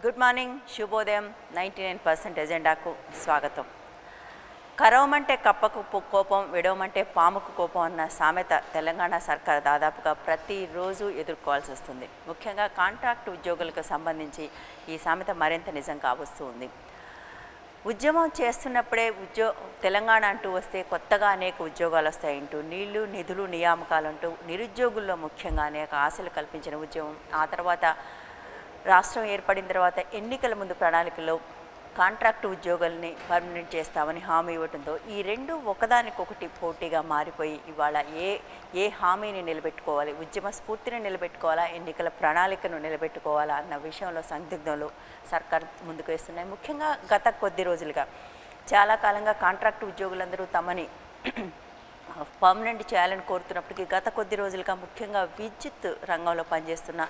Good morning, శుభోదయం. 99% ఎజెండాకు స్వాగతం. కరవమంటే కప్పకు కోపం, విడవమంటే పాముకు కోపం అన్న సామెత తెలంగాణ సర్కార్ దాదాపుగా ప్రతిరోజు ఎదుర్కోవాల్సి వస్తుంది. ముఖ్యంగా కాంట్రాక్ట్ ఉద్యోగులకు సంబంధించి ఈ సామెత మరింత నిజం కావస్తూ ఉంది. ఉద్యమం చేస్తున్నప్పుడే తెలంగాణ అంటూ వస్తే కొత్తగా అనేక ఉద్యోగాలు వస్తాయంటూ నీళ్లు, నిధులు, నియామకాలంటూ నిరుద్యోగుల్లో ముఖ్యంగా అనేక ఆశలు కల్పించిన ఉద్యమం. ఆ తర్వాత రాష్ట్రం ఏర్పడిన తర్వాత ఎన్నికల ముందు ప్రణాళికలో కాంట్రాక్టు ఉద్యోగుల్ని పర్మనెంట్ చేస్తామని హామీ ఇవ్వడంతో ఈ రెండు ఒకదానికొకటి పోటీగా మారిపోయి ఇవాళ ఏ హామీని నిలబెట్టుకోవాలి, ఉద్యమ స్ఫూర్తిని నిలబెట్టుకోవాలా, ఎన్నికల ప్రణాళికను నిలబెట్టుకోవాలా అన్న విషయంలో సందిగ్ధంలో సర్కార్ ముందుకు వేస్తున్నాయి. ముఖ్యంగా గత కొద్ది రోజులుగా చాలా కాలంగా కాంట్రాక్టు ఉద్యోగులందరూ తమని పర్మనెంట్ చేయాలని కోరుతున్నప్పటికీ గత కొద్ది రోజులుగా ముఖ్యంగా విద్యుత్ రంగంలో పనిచేస్తున్న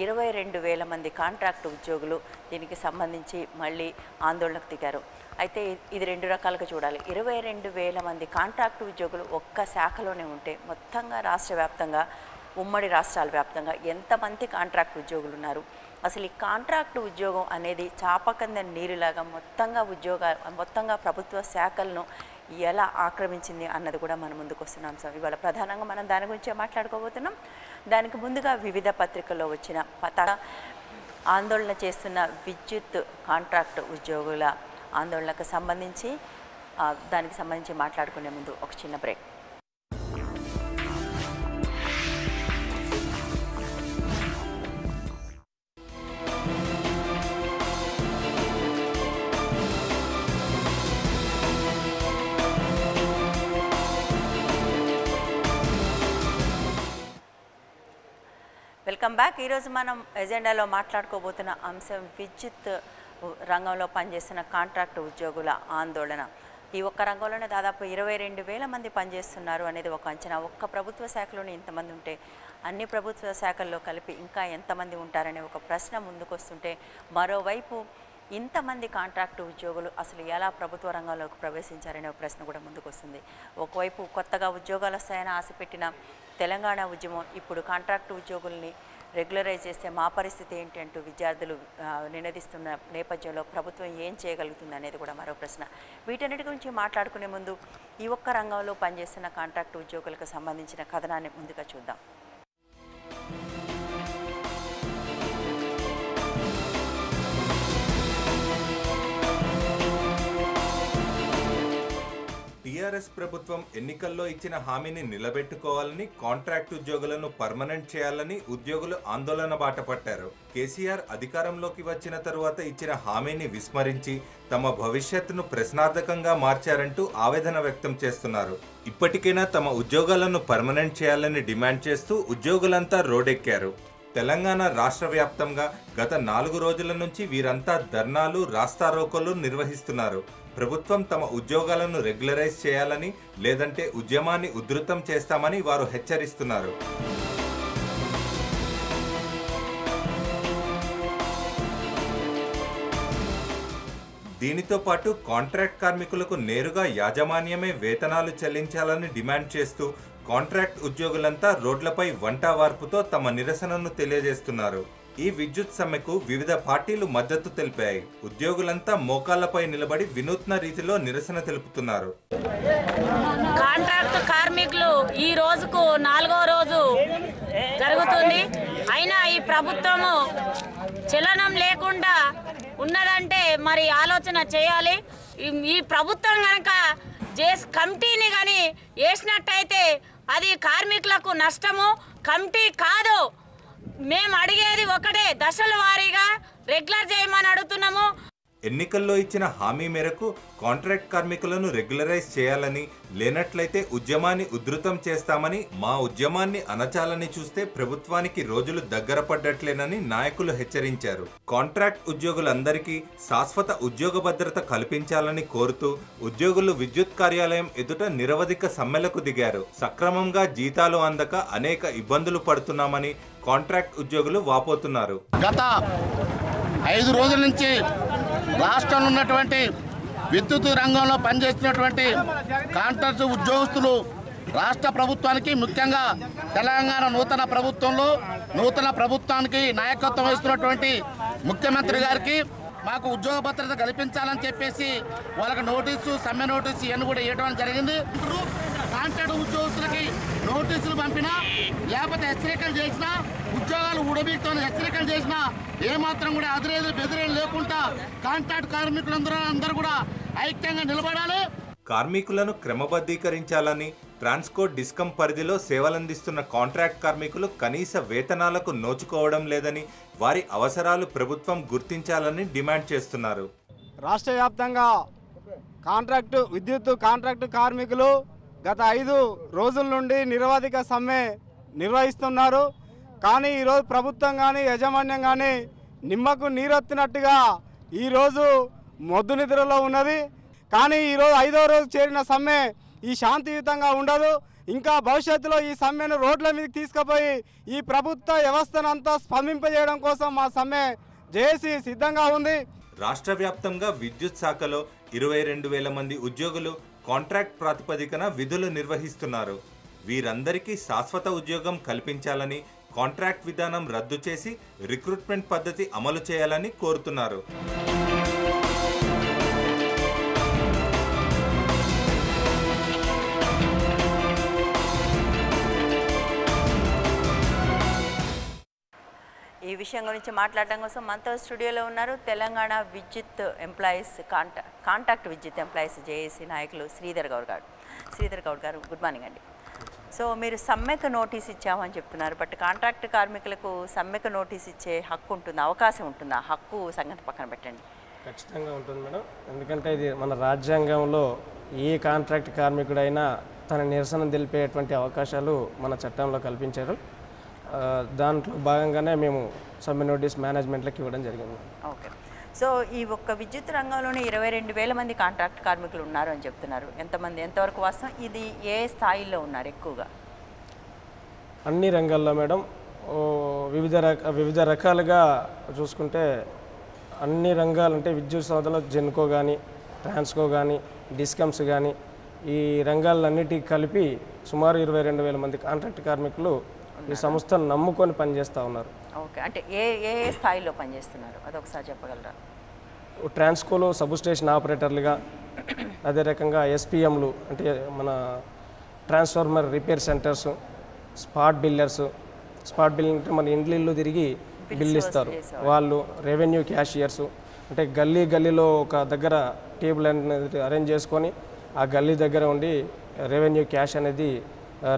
22,000 మంది కాంట్రాక్టు ఉద్యోగులు దీనికి సంబంధించి మళ్ళీ ఆందోళనకు దిగారు. అయితే ఇది రెండు రకాలుగా చూడాలి. 22,000 మంది కాంట్రాక్టు ఉద్యోగులు ఒక్క శాఖలోనే ఉంటే మొత్తంగా రాష్ట్ర వ్యాప్తంగా, ఉమ్మడి రాష్ట్రాల వ్యాప్తంగా ఎంతమంది కాంట్రాక్టు ఉద్యోగులు ఉన్నారు, అసలు ఈ కాంట్రాక్టు ఉద్యోగం అనేది చాపకంద నీరులాగా మొత్తంగా ప్రభుత్వ శాఖలను ఎలా ఆక్రమించింది అన్నది కూడా మన ముందుకు వస్తున్న అంశం. ఇవాళ ప్రధానంగా మనం దాని గురించే మాట్లాడుకోబోతున్నాం. దానికి ముందుగా వివిధ పత్రికల్లో వచ్చిన ఆందోళన చేస్తున్న విద్యుత్ కాంట్రాక్ట్ ఉద్యోగుల ఆందోళనకు సంబంధించి దానికి సంబంధించి మాట్లాడుకునే ముందు ఒక చిన్న బ్రేక్. Welcome back. ఈరోజు మనం ఎజెండాలో మాట్లాడుకోబోతున్న అంశం విద్యుత్ రంగంలో పనిచేస్తున్న కాంట్రాక్టు ఉద్యోగుల ఆందోళన. ఈ ఒక్క రంగంలోనే దాదాపు 22,000 మంది పనిచేస్తున్నారు అనేది ఒక అంచనా. ఒక్క ప్రభుత్వ శాఖలోనే ఇంతమంది ఉంటే అన్ని ప్రభుత్వ శాఖల్లో కలిపి ఇంకా ఎంతమంది ఉంటారనే ఒక ప్రశ్న ముందుకు వస్తుంటే, మరోవైపు ఇంతమంది కాంట్రాక్టు ఉద్యోగులు అసలు ఎలా ప్రభుత్వ రంగంలోకి ప్రవేశించారనే ఒక ప్రశ్న కూడా ముందుకు వస్తుంది. ఒకవైపు కొత్తగా ఉద్యోగాలు వస్తాయని ఆశపెట్టిన తెలంగాణ ఉద్యమం ఇప్పుడు కాంట్రాక్టు ఉద్యోగుల్ని రెగ్యులరైజ్ చేస్తే మా పరిస్థితి ఏంటి అంటూ విద్యార్థులు నినదిస్తున్న నేపథ్యంలో ప్రభుత్వం ఏం చేయగలుగుతుంది అనేది కూడా మరో ప్రశ్న. వీటన్నిటి గురించి మాట్లాడుకునే ముందు ఈ ఒక్క రంగంలో పనిచేస్తున్న కాంట్రాక్టు ఉద్యోగులకు సంబంధించిన కథనాన్ని ముందుగా చూద్దాం. టీఆర్ఎస్ ప్రభుత్వం ఎన్నికల్లో ఇచ్చిన హామీని నిలబెట్టుకోవాలని, కాంట్రాక్ట్ ఉద్యోగులను పర్మనెంట్ చేయాలని ఉద్యోగులు ఆందోళన బాట పట్టారు. కేసీఆర్ అధికారంలోకి వచ్చిన తరువాత ఇచ్చిన హామీని విస్మరించి తమ భవిష్యత్తును ప్రశ్నార్థకంగా మార్చారంటూ ఆవేదన వ్యక్తం చేస్తున్నారు. ఇప్పటికైనా తమ ఉద్యోగాలను పర్మనెంట్ చేయాలని డిమాండ్ చేస్తూ ఉద్యోగులంతా రోడ్డెక్కారు. తెలంగాణ రాష్ట్ర వ్యాప్తంగా గత 4 రోజుల నుంచి వీరంతా ధర్నాలు, రాస్తారోకోలు నిర్వహిస్తున్నారు. ప్రభుత్వం తమ ఉద్యోగాలను రెగ్యులరైజ్ చేయాలని, లేదంటే ఉద్యమాన్ని ఉధృతం చేస్తామని వారు హెచ్చరిస్తున్నారు. దీనితో పాటు కాంట్రాక్ట్ కార్మికులకు నేరుగా యాజమాన్యమే వేతనాలు చెల్లించాలని డిమాండ్ చేస్తూ కాంట్రాక్ట్ ఉద్యోగులంతా రోడ్లపై వంటవార్పుతో తమ నిరసనను తెలియజేస్తున్నారు. ఈ విద్యుత్ సమ్మెకు వివిధ పార్టీలు మద్దతు తెలిపాయి. ఉద్యోగులంతా మోకాళ్లపై నిలబడి వినూత్న రీతిలో నిరసన తెలుపుతున్నారు. కాంట్రాక్ట్ కార్మికులు ఈ రోజుకు 4వ రోజు జరుగుతుంది. అయినా ఈ ప్రభుత్వము చలనం లేకుండా ఉన్నదంటే మరి ఆలోచన చేయాలి. ఈ ప్రభుత్వం కనుక కమిటీని కానీ వేసినట్టయితే అది కార్మికులకు నష్టము. కమిటీ కాదు, మేము అడిగేది ఒకటే, దశల వారీగా రెగ్యులర్ చేయమని అడుగుతున్నాము. ఎన్నికల్లో ఇచ్చిన హామీ మేరకు కాంట్రాక్ట్ కార్మికులను రెగ్యులరైజ్ చేయాలని, లేనట్లయితే ఉద్యమాన్ని ఉధృతం చేస్తామని, మా ఉద్యమాన్ని అణచాలని చూస్తే ప్రభుత్వానికి రోజులు దగ్గర పడ్డట్లేనని నాయకులు హెచ్చరించారు. కాంట్రాక్ట్ ఉద్యోగులందరికీ శాశ్వత ఉద్యోగ భద్రత కల్పించాలని కోరుతూ ఉద్యోగులు విద్యుత్ కార్యాలయం ఎదుట నిరవధిక సమ్మెలకు దిగారు. సక్రమంగా జీతాలు అందక అనేక ఇబ్బందులు పడుతున్నామని కాంట్రాక్ట్ ఉద్యోగులు వాపోతున్నారు. గత 5 రోజుల నుంచి రాష్ట్రంలో ఉన్నటువంటి విద్యుత్ రంగంలో పనిచేస్తున్నటువంటి కాంట్రాక్ట్ ఉద్యోగస్తులు రాష్ట్ర ప్రభుత్వానికి, ముఖ్యంగా తెలంగాణ నూతన ప్రభుత్వానికి నాయకత్వం వహిస్తున్నటువంటి ముఖ్యమంత్రి గారికి మాకు ఉద్యోగ భద్రత కల్పించాలని చెప్పేసి వాళ్ళకి సమ్మె నోటీసు ఇవన్నీ కూడా ఇవ్వడం జరిగింది. కాంట్రాక్ట్ ఉద్యోగస్తులకి నోటీసులు పంపినా, లేకపోతే హెచ్చరికలు చేసినా, ఉద్యోగాలు ఊడబీక్తో హెచ్చరికలు చేసినా ఏమాత్రం కూడా బెదిరేలు లేకుండా కాంట్రాక్ట్ కార్మికులందరూ కూడా ఐక్యంగా నిలబడాలి. కార్మికులను క్రమబద్ధీకరించాలని, ట్రాన్స్కో డిస్కమ్ పరిధిలో సేవలందిస్తున్న కాంట్రాక్ట్ కార్మికులు కనీస వేతనాలకు నోచుకోవడం లేదని, వారి అవసరాలు ప్రభుత్వం గుర్తించాలని డిమాండ్ చేస్తున్నారు. రాష్ట్ర వ్యాప్తంగా విద్యుత్ కాంట్రాక్టు కార్మికులు గత 5 రోజుల నుండి నిరవధిక సమ్మె నిర్వహిస్తున్నారు. కానీ ఈరోజు ప్రభుత్వం కానీ యాజమాన్యం కానీ నిమ్మకు నీరెత్తినట్టుగా ఈరోజు మొద్దు నిద్రలో ఉన్నది. కానీ ఈరోజు 5వ రోజు చేరిన సమ్మె ఈ శాంతియుతంగా ఉండదు. ఇంకా భవిష్యత్తులో ఈ సమ్మెను రోడ్ల మీదకి తీసుకుపోయి ఈ ప్రభుత్వ వ్యవస్థనంతా స్పందింపజేయడం కోసం మా సమ్మె జేఏసీ సిద్ధంగా ఉంది. రాష్ట్ర వ్యాప్తంగా విద్యుత్ శాఖలో 22,000 మంది ఉద్యోగులు కాంట్రాక్ట్ ప్రాతిపదికన విధులు నిర్వహిస్తున్నారు. వీరందరికీ శాశ్వత ఉద్యోగం కల్పించాలని, కాంట్రాక్ట్ విధానం రద్దు చేసి రిక్రూట్మెంట్ పద్ధతి అమలు చేయాలని కోరుతున్నారు. ఈ విషయం గురించి మాట్లాడడం కోసం మనతో స్టూడియోలో ఉన్నారు తెలంగాణ విద్యుత్ ఎంప్లాయీస్ కాంట్రాక్ట్ విద్యుత్ ఎంప్లాయీస్ జేఏసీ నాయకులు శ్రీధర్ గౌడ్ గారు గుడ్ మార్నింగ్ అండి. సో మీరు సమ్మెకు నోటీస్ ఇచ్చామని చెప్తున్నారు. బట్ కాంట్రాక్ట్ కార్మికులకు సమ్మెకు నోటీస్ ఇచ్చే హక్కు ఉంటుందా, అవకాశం ఉంటుందా? హక్కు సంగతి పక్కన పెట్టండి. ఖచ్చితంగా ఉంటుంది మేడం. ఎందుకంటే ఇది మన రాజ్యాంగంలో ఏ కాంట్రాక్ట్ కార్మికుడైనా తన నిరసన తెలిపేటువంటి అవకాశాలు మన చట్టంలో కల్పించారు. దాంట్లో భాగంగానే మేము సమ్మె నోటీస్ మేనేజ్మెంట్లకు ఇవ్వడం జరిగింది. ఓకే. సో ఈ ఒక్క విద్యుత్ రంగంలోనే 22,000 మంది కాంట్రాక్ట్ కార్మికులు ఉన్నారు అని చెప్తున్నారు. ఎంతవరకు వాస్తవం? ఇది ఏ స్థాయిలో ఉన్నారు ఎక్కువగా? అన్ని రంగాల్లో మేడం వివిధ రకాలుగా చూసుకుంటే అన్ని రంగాలు అంటే విద్యుత్ సంస్థలో జెన్కో కానీ, ట్రాన్స్కో కానీ, డిస్కమ్స్ కానీ ఈ రంగాలన్నిటికీ కలిపి సుమారు 22,000 మంది కాంట్రాక్ట్ కార్మికులు ఈ సంస్థను నమ్ముకొని పనిచేస్తూ ఉన్నారు. ఓకే. అంటే ఏ స్థాయిలో పనిచేస్తున్నారు అదొకసారి చెప్పగలరా? ట్రాన్స్కోలో సబ్స్టేషన్ ఆపరేటర్లుగా, అదే రకంగా ఎస్పీఎంలు అంటే మన transformer repair centres, spot billing అంటే మన ఇండ్లు తిరిగి బిల్లు ఇస్తారు వాళ్ళు, రెవెన్యూ క్యాషియర్స్ అంటే గల్లీలో ఒక దగ్గర టేబుల్ అనేది అరేంజ్ చేసుకొని ఆ గల్లీ దగ్గర ఉండి రెవెన్యూ క్యాష్ అనేది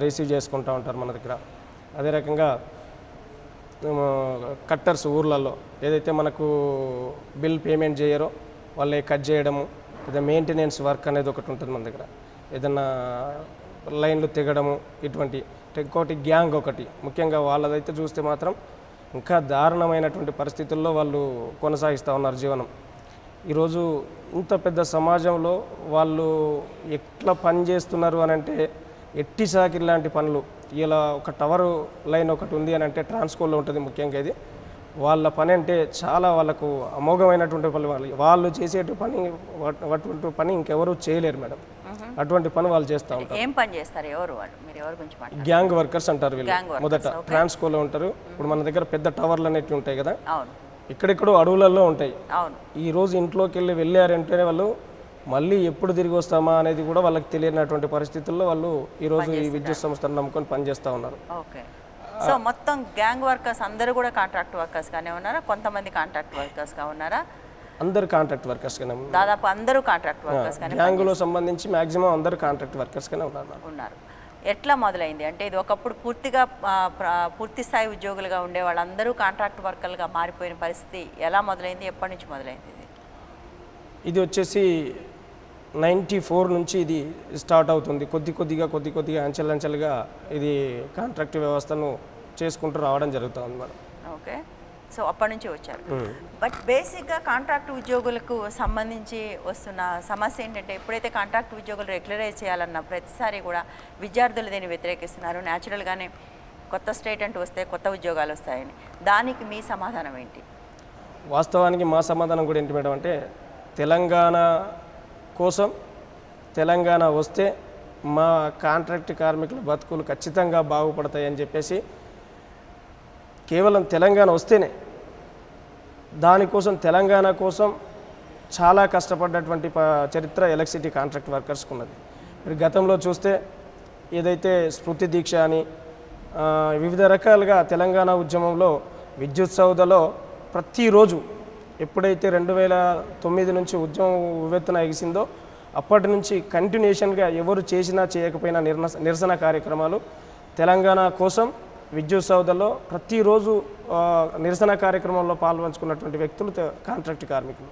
రిసీవ్ చేసుకుంటూ ఉంటారు మన దగ్గర. అదే రకంగా కట్టర్స్ ఊర్లలో ఏదైతే మనకు బిల్ పేమెంట్ చేయరో వాళ్ళే కట్ చేయడము, లేదా మెయింటెనెన్స్ వర్క్ అనేది ఒకటి ఉంటుంది మన దగ్గర, ఏదన్నా లైన్లు తెగడము ఇటువంటి. ఇంకోటి గ్యాంగ్ ఒకటి, ముఖ్యంగా వాళ్ళదైతే చూస్తే మాత్రం ఇంకా దారుణమైనటువంటి పరిస్థితుల్లో వాళ్ళు కొనసాగిస్తూ ఉన్నారు జీవనం. ఈరోజు ఇంత పెద్ద సమాజంలో వాళ్ళు ఎట్లా పని చేస్తున్నారు అని అంటే ఎట్టి సాకిరి లాంటి పనులు. ఇలా ఒక టవర్ లైన్ ఒకటి ఉంది అని అంటే ట్రాన్స్కోలో ఉంటుంది ముఖ్యంగా. ఇది వాళ్ళ పని అంటే చాలా వాళ్ళకు అమోఘమైనటువంటి పని. వాళ్ళు చేసేటువంటి పని ఇంకెవరు చేయలేరు మేడం. అటువంటి పని వాళ్ళు చేస్తూ ఉంటారు. ఏం పని చేస్తారు? ఎవరు వాళ్ళు? మీరు ఎవరి గురించి మాట్లాడుతున్నారు? గ్యాంగ్ వర్కర్స్ అంటారు వీళ్ళు. మొదట ట్రాన్స్కోలో ఉంటారు. ఇప్పుడు మన దగ్గర పెద్ద టవర్లు అనేవి ఉంటాయి కదా, ఇక్కడెక్కడో అడవులలో ఉంటాయి. ఈ రోజు ఇంట్లోకి వెళ్ళారంటేనే వాళ్ళు మళ్ళీ ఎప్పుడు తిరిగి వస్తామా అనేది కూడా వాళ్ళకి తెలియనటువంటి పరిస్థితుల్లో వాళ్ళు ఈరోజు ఈ విద్యుత్ సంస్థను నమ్ముకొని పనిచేస్తూ ఉన్నారు. ఓకే. సో మొత్తం గ్యాంగ్ వర్కర్స్ అందరూ కూడా కాంట్రాక్ట్ వర్కర్స్గానే ఉన్నారా? కొంతమంది కాంట్రాక్ట్ వర్కర్స్గా ఉన్నారా? అందరు కాంట్రాక్ట్ వర్కర్స్గానే ఉన్నారు. దాదాపు అందరూ కాంట్రాక్ట్ వర్కర్స్గానే. గ్యాంగులో సంబంధించి మ్యాక్సిమం అందరూ కాంట్రాక్ట్ వర్కర్స్గానే ఉన్నారు. ఎట్లా మొదలైంది అంటే ఇది ఒకప్పుడు పూర్తి స్థాయి ఉద్యోగులుగా ఉండే వాళ్ళందరూ కాంట్రాక్ట్ వర్కర్లుగా మారిపోయిన పరిస్థితి ఎలా మొదలైంది? ఎప్పటి నుంచి మొదలైంది? ఇది వచ్చేసి 94 నుంచి ఇది స్టార్ట్ అవుతుంది. కొద్దిగా అంచెలంచెలుగా ఇది కాంట్రాక్ట్ వ్యవస్థను చేసుకుంటూ రావడం జరుగుతుంది మేడం. ఓకే. సో అప్పటి నుంచి వచ్చారు. బట్ బేసిక్గా కాంట్రాక్ట్ ఉద్యోగులకు సంబంధించి వస్తున్న సమస్య ఏంటంటే ఎప్పుడైతే కాంట్రాక్ట్ ఉద్యోగులు రెగ్యులరైజ్ చేయాలన్న ప్రతిసారి కూడా విద్యార్థులు దీన్ని వ్యతిరేకిస్తున్నారు. న్యాచురల్గానే కొత్త స్టేట్ అంటూ వస్తే కొత్త ఉద్యోగాలు వస్తాయని. దానికి మీ సమాధానం ఏంటి? వాస్తవానికి మా సమాధానం కూడా ఏంటి మేడం అంటే తెలంగాణ కోసం తెలంగాణ వస్తే మా కాంట్రాక్ట్ కార్మికుల బతుకులు ఖచ్చితంగా బాగుపడతాయని చెప్పేసి కేవలం తెలంగాణ వస్తేనే దానికోసం తెలంగాణ కోసం చాలా కష్టపడ్డటువంటి చరిత్ర ఎలక్ట్రిసిటీ కాంట్రాక్ట్ వర్కర్స్కి ఉన్నది. మీరు గతంలో చూస్తే ఏదైతే స్ఫూర్తి దీక్ష అని వివిధ రకాలుగా తెలంగాణ ఉద్యమంలో విద్యుత్ సౌధలో ప్రతిరోజు ఎప్పుడైతే 2009 నుంచి ఉద్యమం ఉవ్వెత్తున ఎగిసిందో అప్పటి నుంచి కంటిన్యూషన్గా ఎవరు చేసినా చేయకపోయినా నిరసన కార్యక్రమాలు తెలంగాణ కోసం విద్యుత్ సౌధలో ప్రతిరోజు నిరసన కార్యక్రమంలో పాల్పంచుకున్నటువంటి వ్యక్తులు కాంట్రాక్ట్ కార్మికులు.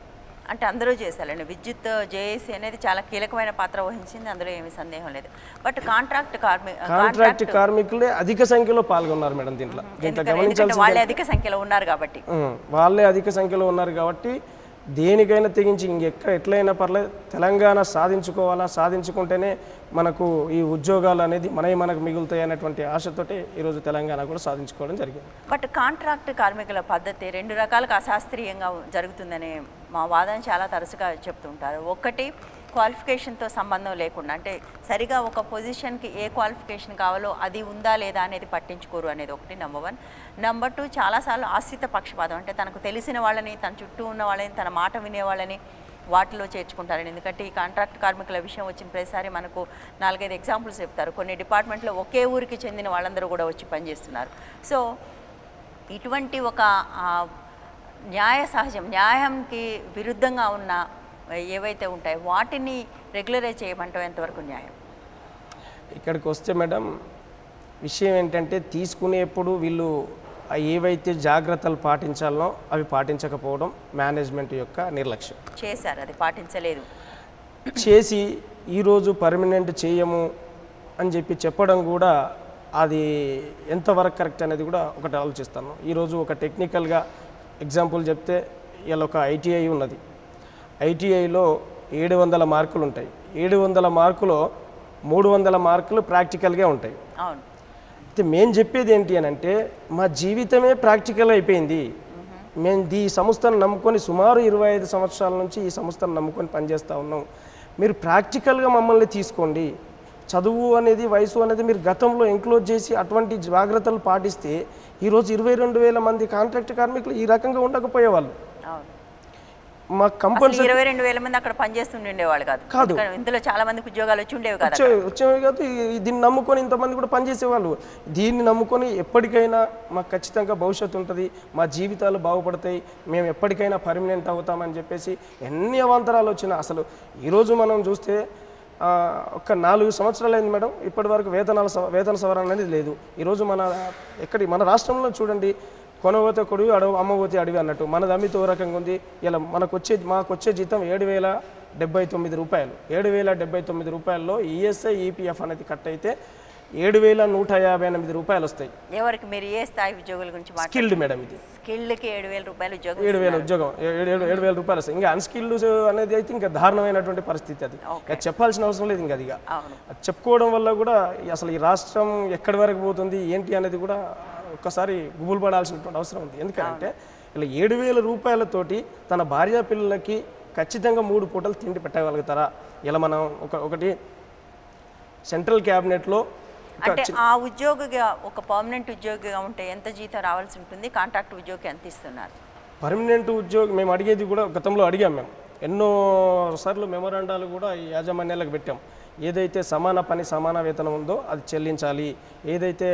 అంటే అందరూ చేశారండి. విద్యుత్ జేఏసీ అనేది చాలా కీలకమైన పాత్ర వహించింది, అందులో ఏమీ సందేహం లేదు. బట్ కాంట్రాక్ట్ కార్మికులే అధిక సంఖ్యలో పాల్గొన్నారు మేడం. దీంట్లో గమనించాల్సింది వాళ్ళే అధిక సంఖ్యలో ఉన్నారు కాబట్టి వాళ్ళే అధిక సంఖ్యలో ఉన్నారు కాబట్టి దేనికైనా తెగించి ఎట్లయినా పర్లేదు తెలంగాణ సాధించుకోవాలా, సాధించుకుంటేనే మనకు ఈ ఉద్యోగాలు అనేది మనకు మిగులుతాయి అనేటువంటి ఆశతోటి ఈరోజు తెలంగాణ కూడా సాధించుకోవడం జరిగింది. బట్ కాంట్రాక్ట్ కార్మికుల పద్ధతి రెండు రకాలుగా అశాస్త్రీయంగా జరుగుతుందని మా వాదన చాలా తరచుగా చెప్తుంటారు. ఒకటి క్వాలిఫికేషన్తో సంబంధం లేకుండా, అంటే సరిగా ఒక పొజిషన్కి ఏ క్వాలిఫికేషన్ కావాలో అది ఉందా లేదా అనేది పట్టించుకోరు అనేది ఒకటి నెంబర్ 1. నెంబర్ 2 చాలాసార్లు ఆశ్రిత పక్షపాతం, అంటే తనకు తెలిసిన వాళ్ళని, తన చుట్టూ ఉన్న వాళ్ళని, తన మాట వినేవాళ్ళని వాటిలో చేర్చుకుంటారని. ఎందుకంటే ఈ కాంట్రాక్ట్ కార్మికుల విషయం వచ్చిన ప్రతిసారి మనకు 4-5 ఎగ్జాంపుల్స్ చెప్తారు. కొన్ని డిపార్ట్మెంట్లో ఒకే ఊరికి చెందిన వాళ్ళందరూ కూడా వచ్చి పనిచేస్తున్నారు. సో ఇటువంటి ఒక న్యాయ సహజం, న్యాయంకి విరుద్ధంగా ఉన్న ఏవైతే ఉంటాయో వాటిని రెగ్యులరైజ్ చేయమంటాం ఎంతవరకు న్యాయం? ఇక్కడికి వస్తే మేడం విషయం ఏంటంటే తీసుకునేప్పుడు వీళ్ళు ఏవైతే జాగ్రత్తలు పాటించాలనో అవి పాటించకపోవడం మేనేజ్మెంట్ యొక్క నిర్లక్ష్యం. చేశారు, అది పాటించలేదు. చేసి ఈరోజు పర్మనెంట్ చేయము అని చెప్పడం కూడా అది ఎంతవరకు కరెక్ట్ అనేది కూడా ఒకటి ఆలోచిస్తాను. ఈరోజు ఒక టెక్నికల్గా ఎగ్జాంపుల్ చెప్తే ఇలా ఒక ఐటీఐ ఉన్నది. ఐటీఐలో 700 మార్కులు ఉంటాయి. 700 మార్కులో 300 మార్కులు ప్రాక్టికల్గా ఉంటాయి. అవును. అయితే మేము చెప్పేది ఏంటి అని అంటే మా జీవితమే ప్రాక్టికల్ అయిపోయింది. మేము ఈ సంస్థను నమ్ముకొని సుమారు 25 సంవత్సరాల నుంచి ఈ సంస్థను నమ్ముకొని పనిచేస్తూ ఉన్నాం. మీరు ప్రాక్టికల్గా మమ్మల్ని తీసుకోండి. చదువు అనేది, వయసు అనేది మీరు గతంలో ఎంక్లోజ్ చేసి అటువంటి జాగ్రత్తలు పాటిస్తే ఈరోజు 22,000 మంది కాంట్రాక్ట్ కార్మికులు ఈ రకంగా ఉండకపోయేవాళ్ళు. మా కంపల్సరీ 22,000 మంది అక్కడ పనిచేస్తుండేవాళ్ళు కాదు. ఇందులో చాలా మందికి ఉద్యోగాలు వచ్చేవి కాదు. దీన్ని నమ్ముకొని ఇంతమంది కూడా పనిచేసేవాళ్ళు. దీన్ని నమ్ముకొని ఎప్పటికైనా మాకు ఖచ్చితంగా భవిష్యత్తు ఉంటుంది, మా జీవితాలు బాగుపడతాయి, మేము ఎప్పటికైనా పర్మనెంట్ అవుతామని చెప్పేసి ఎన్ని అవాంతరాలు వచ్చినా అసలు ఈరోజు మనం చూస్తే ఒక 4 సంవత్సరాలు అయింది మేడం, ఇప్పటి వరకు వేతన సవరణ అనేది లేదు. ఈరోజు మన రాష్ట్రంలో చూడండి, కొనబోతే కొడుగు అడవి, అమ్మబోతే అడవి అన్నట్టు మనది అమ్మితో రకంగా ఉంది. ఇలా మాకు వచ్చే జీతం 7,079 రూపాయలు. 7,079 రూపాయల్లో ఈఎస్ఐ ఈపీఎఫ్ అనేది కట్ అయితే 7,158 రూపాయలు వస్తాయి. ఎవరికి? మీరు ఏ స్థాయి ఉద్యోగుల గురించి? Skilled madam. ఇది స్కిల్డ్కి 7,000 రూపాయలు ఉద్యోగం. 7,000 రూపాయలు వస్తాయి. ఇంకా అన్స్కిల్డ్ అనేది అయితే ఇంకా దారుణమైనటువంటి పరిస్థితి. అది చెప్పాల్సిన అవసరం లేదు. ఇంకా అది చెప్పుకోవడం వల్ల కూడా అసలు ఈ రాష్ట్రం ఎక్కడి వరకు పోతుంది ఏంటి అనేది కూడా ఒక్కసారి గుబులు పడాల్సినటువంటి అవసరం ఉంది. ఎందుకంటే ఇలా 7,000 రూపాయలతోటి తన భార్య పిల్లలకి ఖచ్చితంగా 3 పూటలు తిండి పెట్టగలుగుతారా? ఇలా మనం ఒకటి సెంట్రల్ క్యాబినెట్లో అంటే ఆ ఉద్యోగిగా, ఒక పర్మనెంట్ ఉద్యోగిగా ఉంటే ఎంత జీతం రావాల్సి ఉంటుంది? కాంట్రాక్ట్ ఉద్యోగి ఎంత ఇస్తున్నారు? పర్మనెంట్ ఉద్యోగి మేము అడిగేది కూడా గతంలో అడిగాం. మేము ఎన్నో సార్లు మెమోరాండాలు కూడా ఈ యాజమాన్యాలకు పెట్టాం. ఏదైతే సమాన పని సమాన వేతనం ఉందో అది చెల్లించాలి. ఏదైతే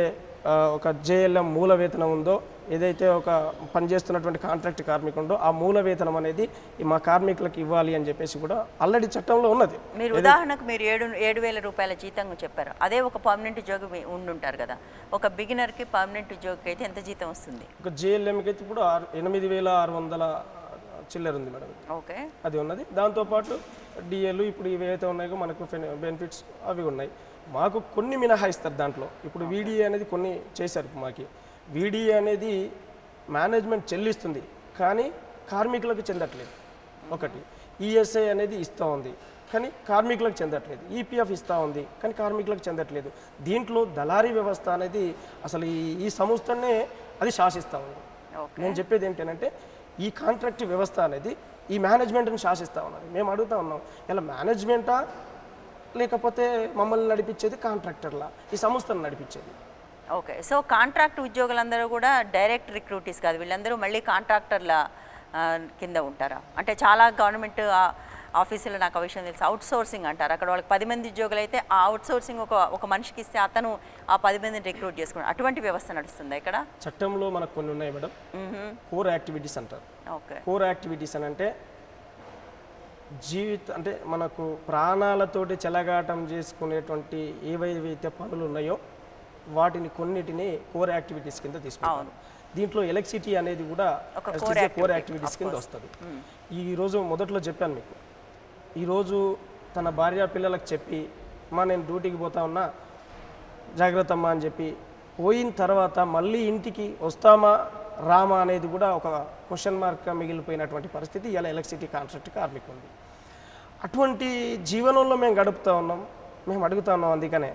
ఒక జేఎల్ఎం మూల వేతనం ఉందో, ఏదైతే ఒక పనిచేస్తున్నటువంటి కాంట్రాక్ట్ కార్మికుడు ఆ మూల వేతనం అనేది మా కార్మికులకు ఇవ్వాలి అని చెప్పేసి కూడా ఆల్రెడీ చట్టంలో ఉన్నది. మీరు ఉదాహరణకు మీరు 7,000 రూపాయల జీతం చెప్పారు. అదే ఒక పర్మనెంట్ ఉద్యోగి ఉండుంటారు కదా, ఒక బిగినర్కి పర్మనెంట్ ఉద్యోగికి అయితే ఎంత జీతం వస్తుంది? ఒక జేఎల్ఎంకి అయితే ఇప్పుడు 8,600 చిల్లర ఉంది మేడం. ఓకే, అది ఉన్నది. దాంతోపాటు డిఏలు ఇప్పుడు ఇవైతే ఉన్నాయో మనకు బెనిఫిట్స్ అవి ఉన్నాయి. మాకు కొన్ని మినహాయిస్తారు దాంట్లో. ఇప్పుడు వీడిఏ అనేది కొన్ని చేశారు. మాకు వీడిఏ అనేది మేనేజ్మెంట్ చెల్లిస్తుంది కానీ కార్మికులకు చెందట్లేదు. ఒకటి ఈఎస్ఐ అనేది ఇస్తూ ఉంది కానీ కార్మికులకు చెందట్లేదు. ఈపీఎఫ్ ఇస్తూ ఉంది కానీ కార్మికులకు చెందట్లేదు. దీంట్లో దళారీ వ్యవస్థ అనేది అసలు ఈ సంస్థనే అది శాసిస్తూ ఉంది. నేను చెప్పేది ఏంటంటే ఈ కాంట్రాక్ట్ వ్యవస్థ అనేది ఈ మేనేజ్మెంట్ని శాసిస్తూ ఉన్నది. మేము అడుగుతూ ఉన్నాం, ఇలా మేనేజ్మెంటా లేకపోతే మమ్మల్ని నడిపించేది కాంట్రాక్టర్లా, ఈ సంస్థను నడిపించేది. ఓకే. సో కాంట్రాక్ట్ ఉద్యోగులందరూ కూడా డైరెక్ట్ రిక్రూటీస్ కాదు, వీళ్ళందరూ మళ్ళీ కాంట్రాక్టర్ల కింద ఉంటారా? అంటే చాలా గవర్నమెంట్ ఆఫీసులో నాకు ఆ విషయం తెలుసు, అవుట్ సోర్సింగ్ అంటారు. అక్కడ వాళ్ళకి 10 మంది ఉద్యోగులు అయితే ఆ అవుట్ సోర్సింగ్ ఒక మనిషికి ఇస్తే అతను ఆ 10 మందిని రిక్రూట్ చేసుకున్నాడు. అటువంటి వ్యవస్థ నడుస్తుంది ఇక్కడ. చట్టంలో మనకు కొన్ని ఉన్నాయి మేడం, కోర్ యాక్టివిటీస్ అంటారు. ఓకే. కోర్ యాక్టివిటీస్ అని అంటే అంటే మనకు ప్రాణాలతోటి చెలగాటం చేసుకునేటువంటి ఏవైతే పనులు ఉన్నాయో వాటిని కొన్నిటిని కోర్ యాక్టివిటీస్ కింద తీసుకుంటారు. దీంట్లో ఎలక్ట్రిసిటీ అనేది కూడా కోర్ యాక్టివిటీస్ కింద వస్తుంది. ఈరోజు మొదట్లో చెప్పాను మీకు, ఈరోజు తన భార్య పిల్లలకు చెప్పి నేను డ్యూటీకి పోతా ఉన్నా జాగ్రత్త అమ్మా అని చెప్పి పోయిన తర్వాత మళ్ళీ ఇంటికి వస్తామా రామా అనేది కూడా ఒక క్వశ్చన్ మార్క్గా మిగిలిపోయినటువంటి పరిస్థితి ఇలా ఎలక్ట్రిసిటీ కాంట్రాక్ట్ కార్మికులు ఉంది. అటువంటి జీవనంలో మేము గడుపుతూ ఉన్నాం, మేము అడుగుతా ఉన్నాం. అందుకనే